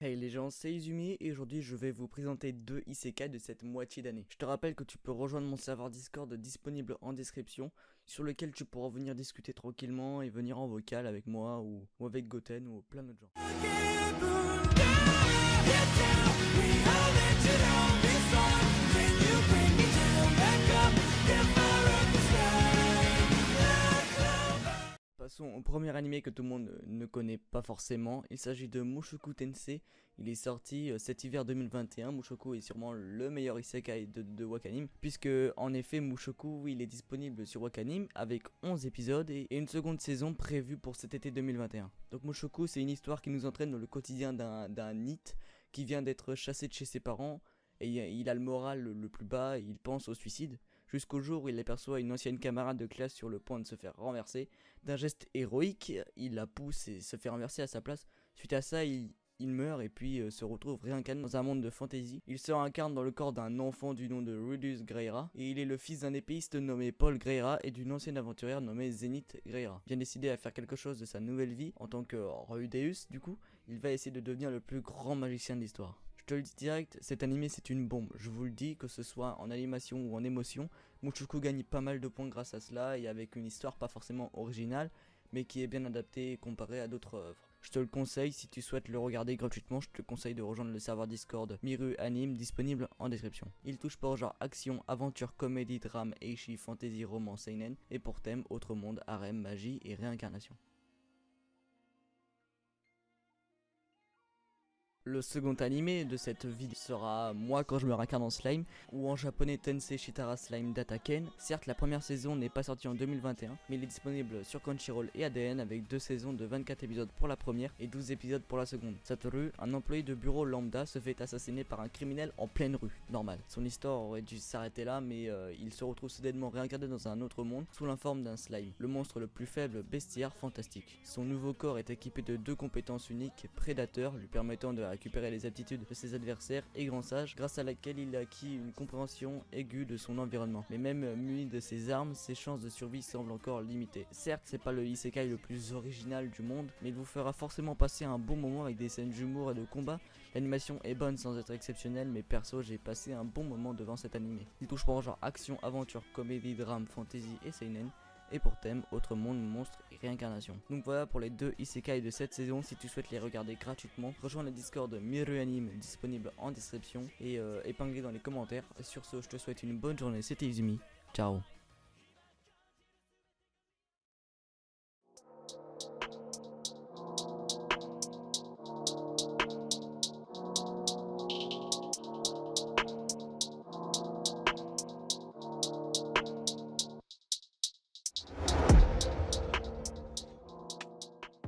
Hey les gens, c'est Izumi et aujourd'hui je vais vous présenter deux isekai de cette moitié d'année. Je te rappelle que tu peux rejoindre mon serveur Discord disponible en description sur lequel tu pourras venir discuter tranquillement et venir en vocal avec moi ou avec Goten ou plein d'autres gens. Passons au premier animé que tout le monde ne connaît pas forcément, il s'agit de Mushoku Tensei. Il est sorti cet hiver 2021, Mushoku est sûrement le meilleur isekai de Wakanim, puisque en effet Mushoku il est disponible sur Wakanim avec 11 épisodes et une seconde saison prévue pour cet été 2021. Donc Mushoku c'est une histoire qui nous entraîne dans le quotidien d'un NEET qui vient d'être chassé de chez ses parents et il a le moral le plus bas, il pense au suicide. Jusqu'au jour où il aperçoit une ancienne camarade de classe sur le point de se faire renverser. D'un geste héroïque, il la pousse et se fait renverser à sa place. Suite à ça, il meurt et puis se retrouve réincarné dans un monde de fantasy. Il se réincarne dans le corps d'un enfant du nom de Rudeus Greyra. Et il est le fils d'un épéiste nommé Paul Greyra et d'une ancienne aventurière nommée Zenith Greyra. Bien décidé à faire quelque chose de sa nouvelle vie, en tant que Rudeus du coup, il va essayer de devenir le plus grand magicien de l'histoire. Je te le dis direct, cet animé c'est une bombe, je vous le dis, que ce soit en animation ou en émotion, Mushoku gagne pas mal de points grâce à cela et avec une histoire pas forcément originale, mais qui est bien adaptée comparée à d'autres œuvres. Je te le conseille, si tu souhaites le regarder gratuitement, je te conseille de rejoindre le serveur Discord Miru Anime disponible en description. Il touche pour genre action, aventure, comédie, drame, eishi, fantasy, roman, seinen, et pour thème autre monde, harem, magie et réincarnation. Le second animé de cette vidéo sera Moi quand je me réincarne en slime, ou en japonais Tensei Shitara Slime Dataken. Certes la première saison n'est pas sortie en 2021, mais il est disponible sur Crunchyroll et ADN avec 2 saisons de 24 épisodes pour la première et 12 épisodes pour la seconde. Satoru, un employé de bureau lambda, se fait assassiner par un criminel en pleine rue, normal. Son histoire aurait dû s'arrêter là, mais il se retrouve soudainement réincarné dans un autre monde sous la forme d'un slime, le monstre le plus faible, bestiaire, fantastique. Son nouveau corps est équipé de 2 compétences uniques, prédateurs, lui permettant de récupérer les aptitudes de ses adversaires et grand sage, grâce à laquelle il a acquis une compréhension aiguë de son environnement. Mais même muni de ses armes, ses chances de survie semblent encore limitées. Certes, c'est pas le isekai le plus original du monde, mais il vous fera forcément passer un bon moment avec des scènes d'humour et de combat. L'animation est bonne sans être exceptionnelle, mais perso j'ai passé un bon moment devant cet animé. Il touche pour genre action, aventure, comédie, drame, fantasy et seinen. Et pour thème, autre monde, monstre et réincarnation. Donc voilà pour les deux isekai de cette saison. Si tu souhaites les regarder gratuitement, rejoins le Discord Miru Anime disponible en description et épinglé dans les commentaires. Et sur ce, je te souhaite une bonne journée, c'était Izumi, ciao.